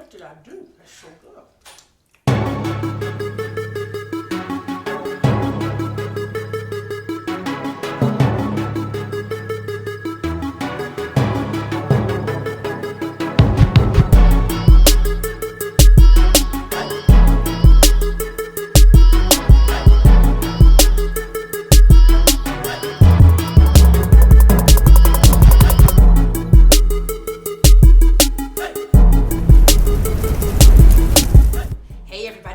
What did I do? That's so good.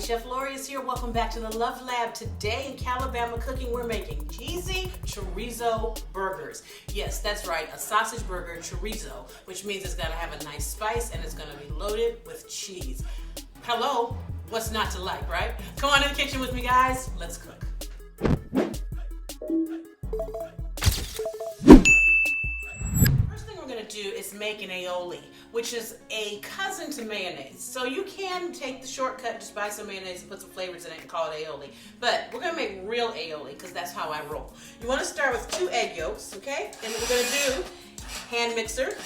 Chef Lorious here. Welcome back to the Love Lab. Today in Calabama Cooking, we're making cheesy chorizo burgers. Yes, that's right, a sausage burger chorizo, which means it's gonna have a nice spice and it's gonna be loaded with cheese. Hello, what's not to like, right? Come on in the kitchen with me, guys. Let's cook. First thing we're gonna do is make an aioli, which is a cousin to mayonnaise. So you can take the shortcut, just buy some mayonnaise and put some flavors in it and call it aioli. But we're gonna make real aioli because that's how I roll. You wanna start with 2 egg yolks, okay? And we're gonna do hand mixer.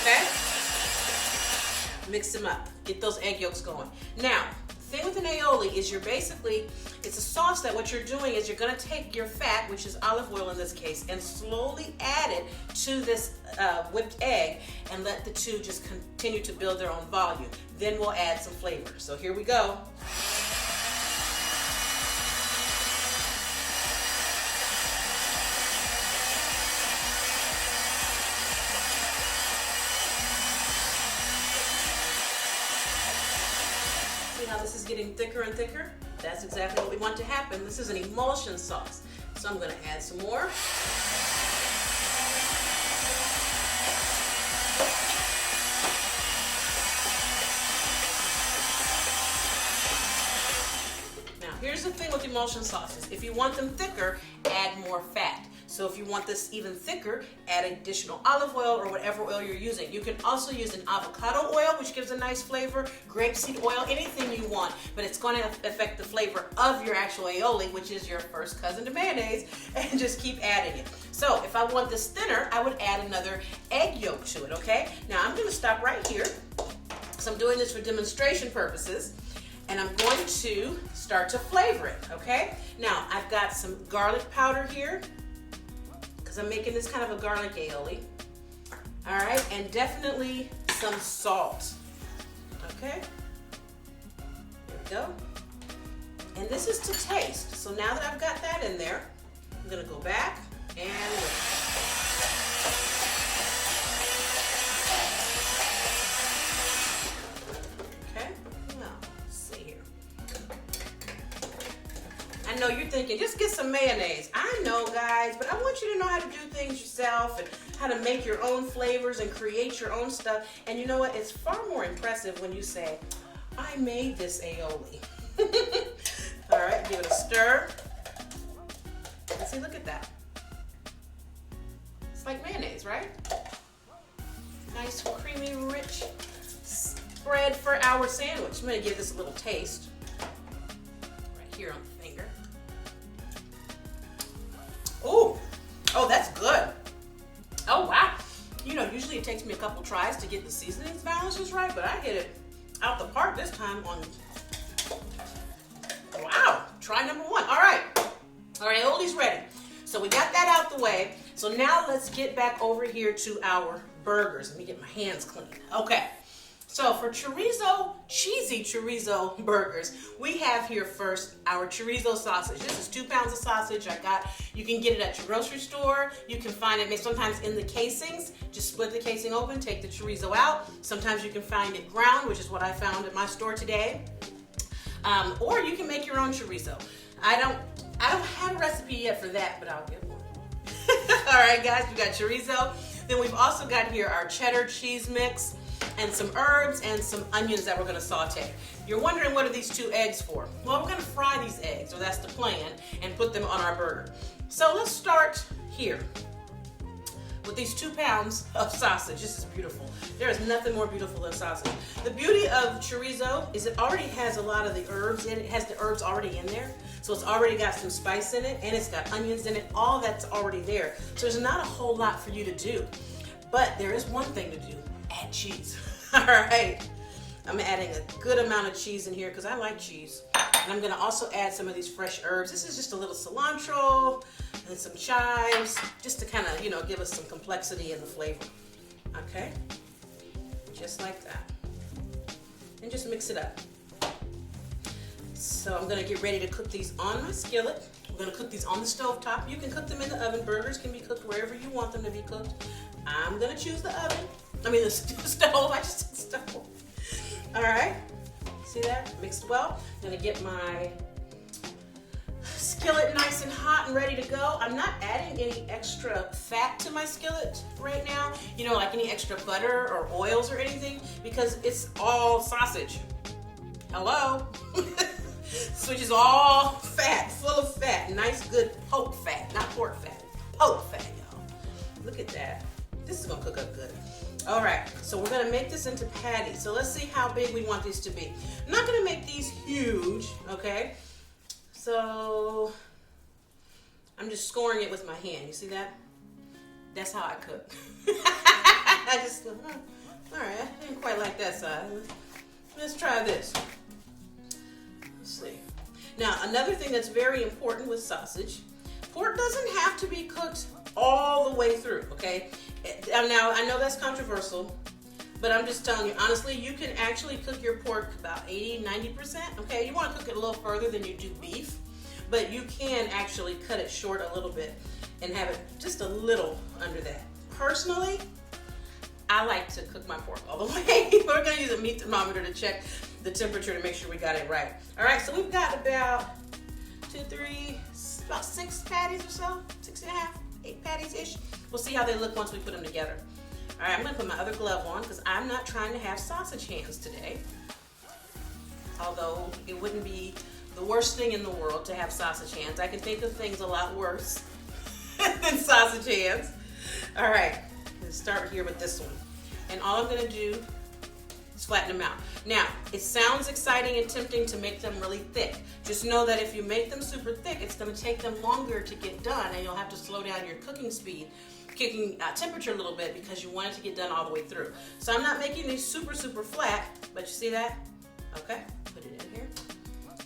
Okay? Mix them up, get those egg yolks going. Now, the thing with an aioli is it's a sauce that what you're doing is you're gonna take your fat, which is olive oil in this case, and slowly add it to this whipped egg and let the two just continue to build their own volume. Then we'll add some flavor. So here we go. See how this is getting thicker and thicker? That's exactly what we want to happen. This is an emulsion sauce. So I'm gonna add some more. Now, here's the thing with emulsion sauces. If you want them thicker, add more fat. So if you want this even thicker, add additional olive oil or whatever oil you're using. You can also use an avocado oil, which gives a nice flavor, grapeseed oil, anything you want, but it's going to affect the flavor of your actual aioli, which is your first cousin to mayonnaise, and just keep adding it. So if I want this thinner, I would add another egg yolk to it, okay? Now I'm gonna stop right here, because I'm doing this for demonstration purposes, and I'm going to start to flavor it, okay? Now I've got some garlic powder here, because I'm making this kind of a garlic aioli. All right, and definitely some salt. Okay, there we go. And this is to taste. So now that I've got that in there, I'm gonna go back and okay, now let's see here. I know you're thinking, just get some mayonnaise. I know, guys, but I want you to know how to do things yourself and how to make your own flavors and create your own stuff. And you know what? It's far more impressive when you say, I made this aioli. All right, give it a stir. And see, look at that. It's like mayonnaise, right? Nice, creamy, rich spread for our sandwich. I'm gonna give this a little taste right here on the finger. Oh, that's good. Oh, wow. You know, usually it takes me a couple tries to get the seasonings balances right, but I hit it out the park this time on, wow, try number 1. All right, aioli's ready. So we got that out the way. So now let's get back over here to our burgers. Let me get my hands clean. Okay. So for chorizo, cheesy chorizo burgers, we have here first our chorizo sausage. This is 2 pounds of sausage you can get it at your grocery store. You can find it sometimes in the casings. Just split the casing open, take the chorizo out. Sometimes you can find it ground, which is what I found at my store today. Or you can make your own chorizo. I don't have a recipe yet for that, but I'll get one. All right, guys, we got chorizo. Then we've also got here our cheddar cheese mix, and some herbs and some onions that we're gonna saute. You're wondering, what are these 2 eggs for? Well, we're gonna fry these eggs, or that's the plan, and put them on our burger. So let's start here with these 2 pounds of sausage. This is beautiful. There is nothing more beautiful than sausage. The beauty of chorizo is it already has a lot of the herbs in it. It has the herbs already in there. So it's already got some spice in it, and it's got onions in it. All that's already there. So there's not a whole lot for you to do. But there is one thing to do, add cheese. All right, I'm adding a good amount of cheese in here because I like cheese. And I'm gonna also add some of these fresh herbs. This is just a little cilantro and some chives, just to kind of, give us some complexity in the flavor. Okay, just like that. And just mix it up. So I'm gonna get ready to cook these on my skillet. I'm gonna cook these on the stove top. You can cook them in the oven. Burgers can be cooked wherever you want them to be cooked. I'm gonna choose the oven. The stove. I just said stove. All right. See that? Mixed well. I'm gonna get my skillet nice and hot and ready to go. I'm not adding any extra fat to my skillet right now. Like any extra butter or oils or anything, because it's all sausage. Hello? Which is all fat, full of fat, nice good poke fat, not pork fat, poke fat, y'all. Look at that. This is gonna cook up good. All right, so we're gonna make this into patties. So let's see how big we want these to be. I'm not gonna make these huge, okay? So I'm just scoring it with my hand. You see that? That's how I cook. I just, all right, I didn't quite like that side. Let's try this. Let's see. Now, another thing that's very important with sausage, pork doesn't have to be cooked all the way through, okay? Now, I know that's controversial, but I'm just telling you, honestly, you can actually cook your pork about 80-90%, okay? You want to cook it a little further than you do beef, but you can actually cut it short a little bit and have it just a little under that. Personally, I like to cook my pork all the way. We're going to use a meat thermometer to check the temperature to make sure we got it right. All right, so we've got about 6 patties or so, 6.5, 8 patties-ish. We'll see how they look once we put them together. All right, I'm gonna put my other glove on because I'm not trying to have sausage hands today. Although it wouldn't be the worst thing in the world to have sausage hands. I can think of things a lot worse than sausage hands. All right, let's start here with this one. And all I'm gonna do is flatten them out. Now, it sounds exciting and tempting to make them really thick. Just know that if you make them super thick, it's gonna take them longer to get done, and you'll have to slow down your cooking speed, temperature a little bit, because you want it to get done all the way through. So I'm not making these super flat, but you see that? Okay, put it in here.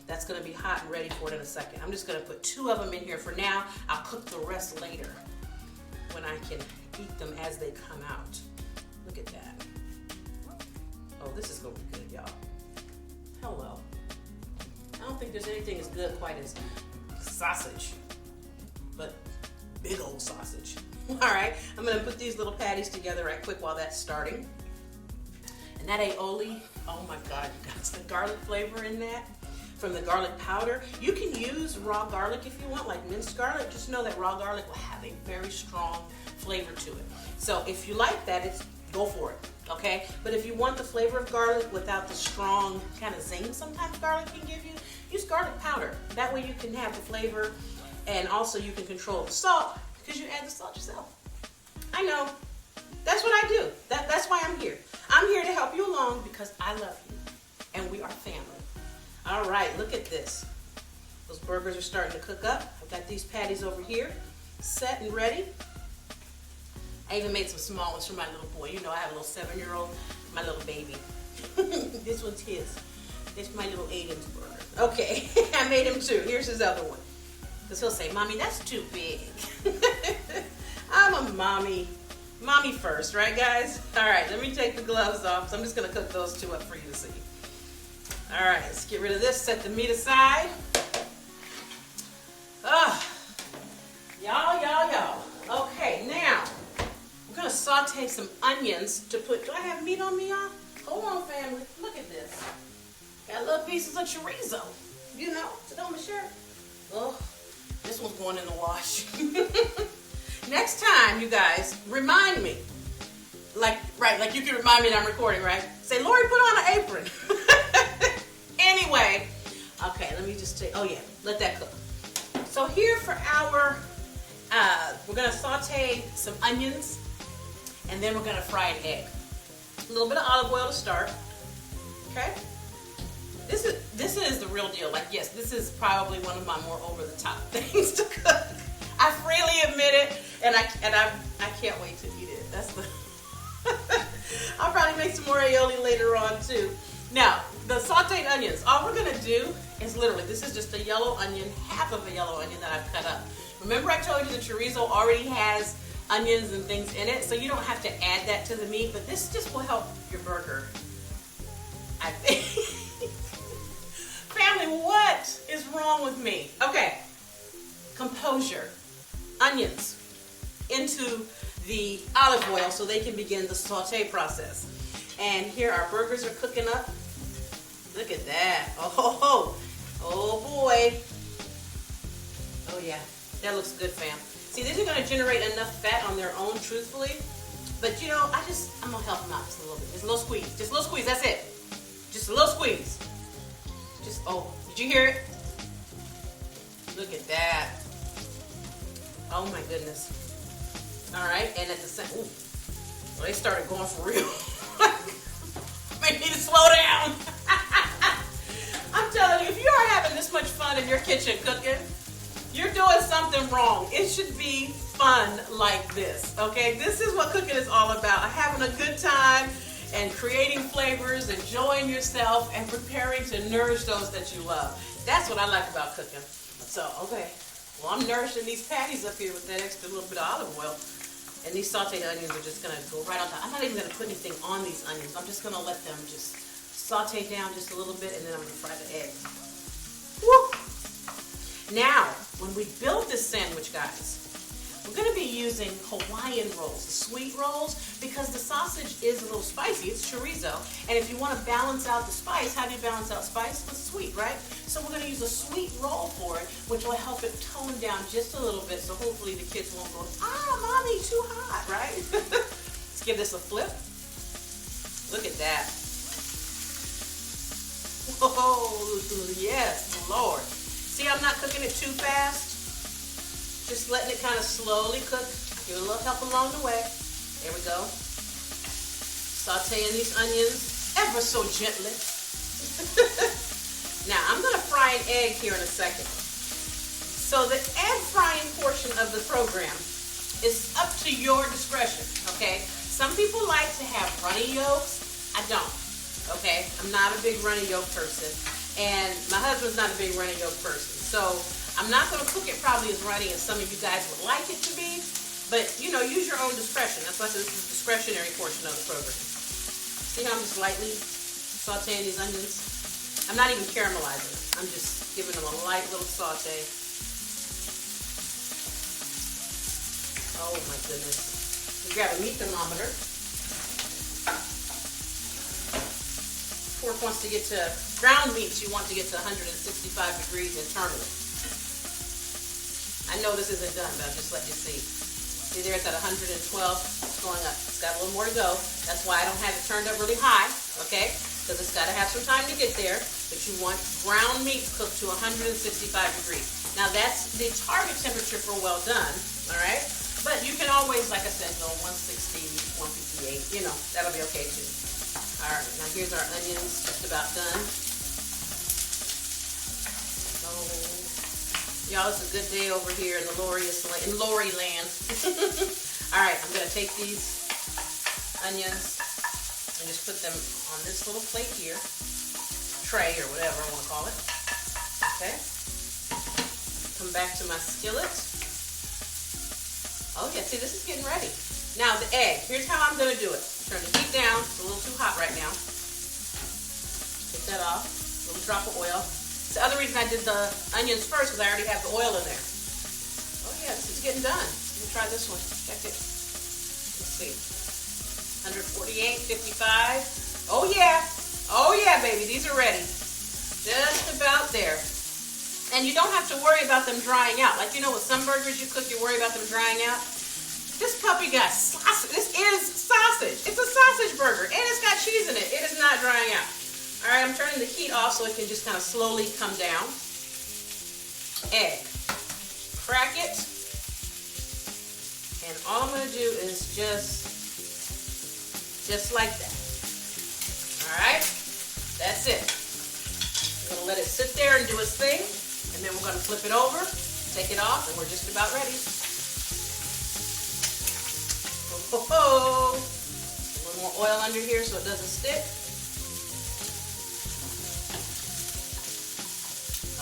That's gonna be hot and ready for it in a second. I'm just gonna put 2 of them in here for now. I'll cook the rest later when I can eat them as they come out. Look at that. Oh, this is gonna be good, y'all. Hello. I don't think there's anything as good quite as sausage, but big old sausage. All right, I'm gonna put these little patties together right quick while that's starting. And that aioli, oh my God, you guys, the garlic flavor in that from the garlic powder. You can use raw garlic if you want, like minced garlic. Just know that raw garlic will have a very strong flavor to it. So if you like that, go for it. Okay, but if you want the flavor of garlic without the strong kind of zing sometimes garlic can give you, use garlic powder. That way you can have the flavor, and also you can control the salt because you add the salt yourself. I know, that's what I do. That's why I'm here. I'm here to help you along because I love you and we are family. All right, look at this. Those burgers are starting to cook up. I've got these patties over here set and ready. I even made some small ones for my little boy. You know, I have a little 7-year-old, my little baby. This one's his. It's my little Aiden's burger. Okay, I made him 2. Here's his other one. Because he'll say, Mommy, that's too big. I'm a mommy. Mommy first, right, guys? All right, let me take the gloves off. So I'm just going to cook those 2 up for you to see. All right, let's get rid of this. Set the meat aside. Y'all. Okay, now. I'm gonna saute some onions to put, do I have meat on me, y'all? Hold on, family, look at this. Got little pieces of chorizo, sit on my shirt. Oh, this one's going in the wash. Next time, you guys, remind me. Like you can remind me that I'm recording, right? Say, Lori, put on an apron. Anyway, okay, let me just take, let that cook. So here for our, we're gonna saute some onions, and then we're gonna fry an egg. A little bit of olive oil to start, okay? This is the real deal. Like, yes, this is probably one of my more over-the-top things to cook. I freely admit it, and I can't wait to eat it. I'll probably make some more aioli later on too. Now, the sauteed onions, all we're gonna do is literally, this is just a yellow onion, half of a yellow onion that I've cut up. Remember I told you the chorizo already has onions and things in it, so you don't have to add that to the meat, but this just will help your burger, I think. Family, what is wrong with me? Okay, composure. Onions into the olive oil so they can begin the saute process. And here our burgers are cooking up. Look at that. Oh, oh boy. Oh yeah, that looks good, fam. See, these are gonna generate enough fat on their own, truthfully. But you know, I'm gonna help them out just a little bit. Just a little squeeze, just a little squeeze, that's it. Just a little squeeze. Just, oh, did you hear it? Look at that. Oh my goodness. All right, and at the same, ooh, well, they started going for real. They need to slow down. I'm telling you, if you are having this much fun in your kitchen cooking, you're doing something wrong. It should be fun like this, okay? This is what cooking is all about. Having a good time and creating flavors, enjoying yourself, and preparing to nourish those that you love. That's what I like about cooking. So, okay. Well, I'm nourishing these patties up here with that extra little bit of olive oil. And these sauteed onions are just gonna go right on top. I'm not even gonna put anything on these onions. I'm just gonna let them just saute down just a little bit, and then I'm gonna fry the egg. Woo! Now, when we build this sandwich, guys, we're gonna be using Hawaiian rolls, sweet rolls, because the sausage is a little spicy. It's chorizo. And if you wanna balance out the spice, how do you balance out spice? With sweet, right? So we're gonna use a sweet roll for it, which will help it tone down just a little bit, so hopefully the kids won't go, mommy, too hot, right? Let's give this a flip. Look at that. Whoa, yes, Lord. See, I'm not cooking it too fast. Just letting it kind of slowly cook. Give it a little help along the way. There we go. Sauteing these onions ever so gently. Now, I'm going to fry an egg here in a second. So the egg frying portion of the program is up to your discretion, okay? Some people like to have runny yolks. I don't, okay? I'm not a big runny yolk person. And my husband's not a big runny yolk person. So I'm not going to cook it probably as runny as some of you guys would like it to be. But, you know, use your own discretion. That's why this is the discretionary portion of the program. See how I'm just lightly sauteing these onions? I'm not even caramelizing them. I'm just giving them a light little saute. Oh my goodness. You grab a meat thermometer. Pork wants to get to, ground meats you want to get to 165 degrees internally. I know this isn't done, but I'll just let you see. See there, it's at 112, it's going up. It's got a little more to go. That's why I don't have it turned up really high, okay? Because it's got to have some time to get there. But you want ground meat cooked to 165 degrees. Now that's the target temperature for well done, all right? But you can always, like I said, go 160, 158, you know, that'll be okay too. All right, now here's our onions, just about done. So, y'all, it's a good day over here in the Lorious, in Lori land. All right, I'm gonna take these onions and just put them on this little plate here, tray or whatever I want to call it. Okay. Come back to my skillet. Oh yeah, see, this is getting ready. Now the egg. Here's how I'm gonna do it. Turn the heat down. It's a little too hot right now. Take that off. A little drop of oil. It's the other reason I did the onions first, because I already have the oil in there. Oh yeah, this is getting done. Let me try this one. Check it. Let's see. 148, 55. Oh yeah. Oh yeah, baby. These are ready. Just about there. And you don't have to worry about them drying out. Like, you know, with some burgers you cook, you worry about them drying out. This puppy got sausage. This is sausage. It's a sausage burger, and it's got cheese in it. It is not drying out. All right, I'm turning the heat off so it can just kind of slowly come down. Egg. Crack it. And all I'm going to do is just like that. All right? That's it. I'm going to let it sit there and do its thing, and then we're going to flip it over, take it off, and we're just about ready. Oh, a little more oil under here so it doesn't stick.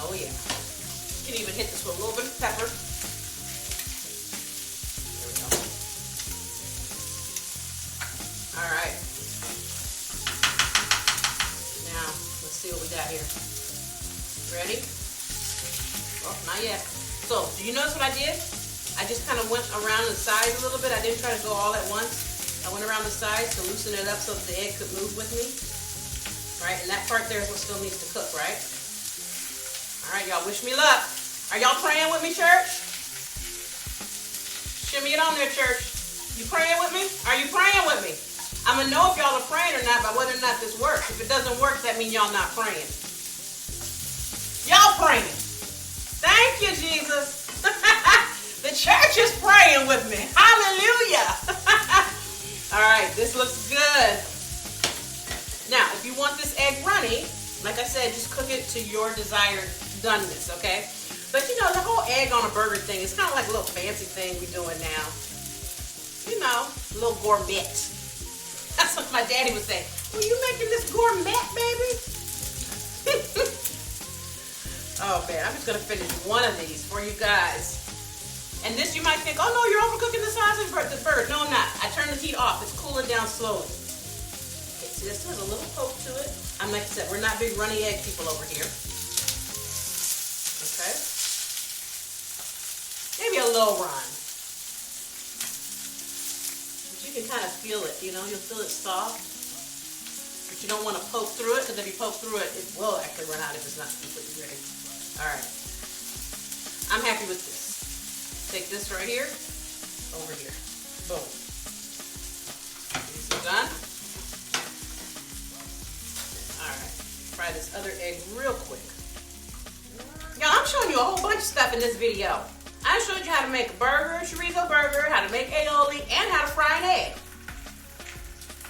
Oh yeah. You can even hit this with a little bit of pepper. There we go. All right. Now, let's see what we got here. Ready? Oh, not yet. So, do you notice what I did? I just kind of went around the sides a little bit. I didn't try to go all at once. I went around the sides to loosen it up so that the egg could move with me. All right, and that part there is what still needs to cook, right? All right, y'all, wish me luck. Are y'all praying with me, church? Shimmy it on there, church. You praying with me? Are you praying with me? I'm going to know if y'all are praying or not by whether or not this works. If it doesn't work, that means y'all not praying. Y'all praying. Thank you, Jesus. The church is praying with me. Hallelujah. All right, this looks good. Now, if you want this egg runny, like I said, just cook it to your desired doneness, okay? But you know, the whole egg on a burger thing is kind of like a little fancy thing we're doing now. You know, a little gourmet. That's what my daddy would say. Well, you making this gourmet, baby? Oh man, I'm just gonna finish one of these for you guys. And this, you might think, oh no, you're overcooking the size of the burger. No, I'm not. I turned the heat off. It's cooling down slowly. Okay, see, this has a little poke to it. Like I said, we're not big runny egg people over here. Okay. Maybe a low run. But you can kind of feel it, you know, you'll feel it soft. But you don't want to poke through it, because if you poke through it, it will actually run out if it's not completely ready. All right. I'm happy with this. Take this right here, over here. Boom. These are done. All right. Fry this other egg real quick. Y'all, I'm showing you a whole bunch of stuff in this video. I showed you how to make a burger, chorizo burger, how to make aioli, and how to fry an egg.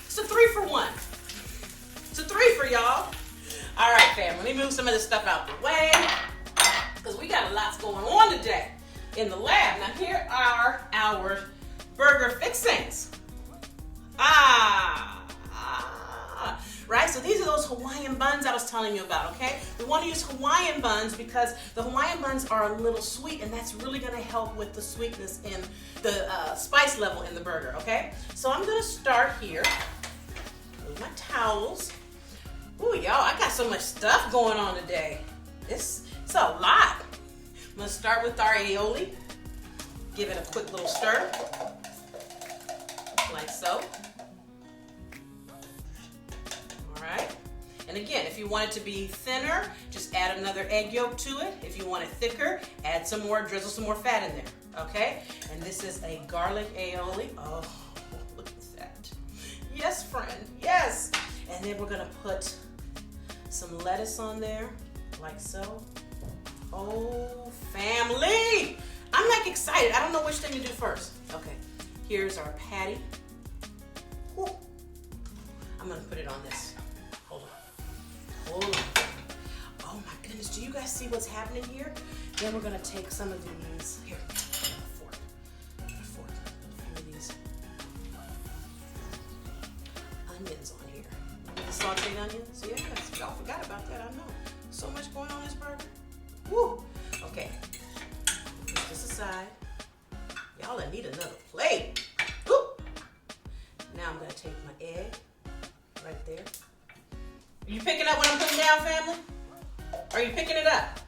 It's a 3-for-1. It's a 3 for y'all. All right, fam, let me move some of this stuff out the way, because we got a lot going on today in the lab. Now, here are our burger fixings. Right? So these are those Hawaiian buns I was telling you about, okay? We want to use Hawaiian buns because the Hawaiian buns are a little sweet, and that's really going to help with the sweetness in the spice level in the burger, okay? So I'm going to start here with my towels. Ooh, y'all, I got so much stuff going on today. It's a lot. I'm going to start with our aioli. Give it a quick little stir, like so. And again, if you want it to be thinner, just add another egg yolk to it. If you want it thicker, add some more, drizzle some more fat in there, okay? And this is a garlic aioli. Oh, look at that. Yes, friend, yes. And then we're gonna put some lettuce on there, like so. Oh, family. I'm like excited. I don't know which thing to do first. Okay, here's our patty. Ooh. I'm gonna put it on this. Oh my goodness, do you guys see what's happening here? Then we're gonna take some of these, here, a fork, a few of these onions on here. The sauteed onions, yes, y'all forgot about that, I know. So much going on in this burger. Woo, okay, put this aside. Y'all need another plate. Woo. Now I'm gonna take my egg, right there. You picking up what I'm putting down, family? Are you picking it up?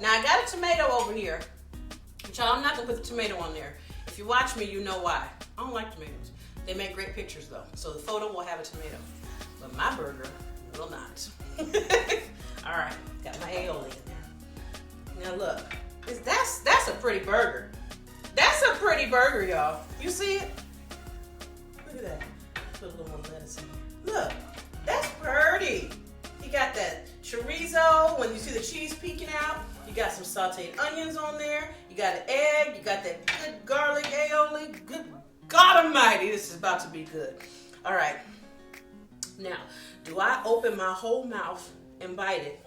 Now, I got a tomato over here. But y'all, I'm not going to put the tomato on there. If you watch me, you know why. I don't like tomatoes. They make great pictures, though. So the photo will have a tomato. But my burger will not. All right. Got my aioli in there. Now, look. That's a pretty burger. That's a pretty burger, y'all. You see it? Look at that. Put a little more lettuce in here. Look. That's pretty. You got that chorizo, when you see the cheese peeking out. You got some sauteed onions on there. You got an egg. You got that good garlic aioli. Good God Almighty, this is about to be good. All right. Now, do I open my whole mouth and bite it?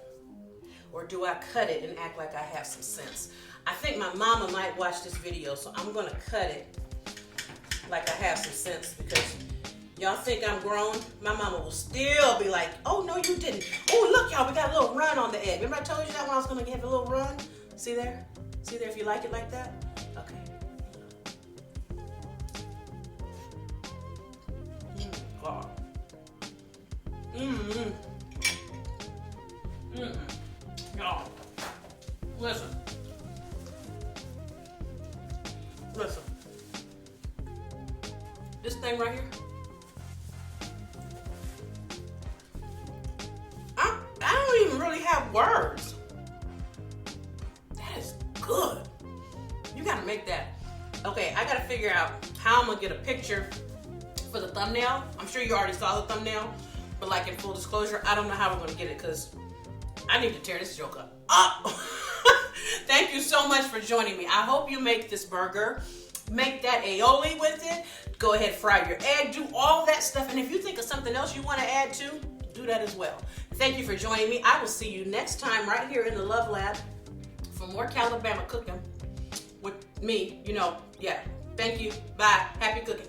Or do I cut it and act like I have some sense? I think my mama might watch this video, so I'm going to cut it like I have some sense, because y'all think I'm grown, my mama will still be like, oh, no, you didn't. Oh, look, y'all, we got a little run on the egg. Remember I told you that when I was going to have a little run? See there? See there if you like it like that? Okay. God. Y'all, listen. Listen. This thing right here, I don't even really have words. That is good. You gotta make that. Okay, I gotta figure out how I'm gonna get a picture for the thumbnail. I'm sure you already saw the thumbnail, but like in full disclosure, I don't know how we're gonna get it because I need to tear this joke up. Thank you so much for joining me. I hope you make this burger. Make that aioli with it. Go ahead, fry your egg, do all that stuff. And if you think of something else you want to add to, do that as well. Thank you for joining me. I will see you next time right here in the Love Lab for more Calabama cooking with me. You know, yeah. Thank you. Bye. Happy cooking.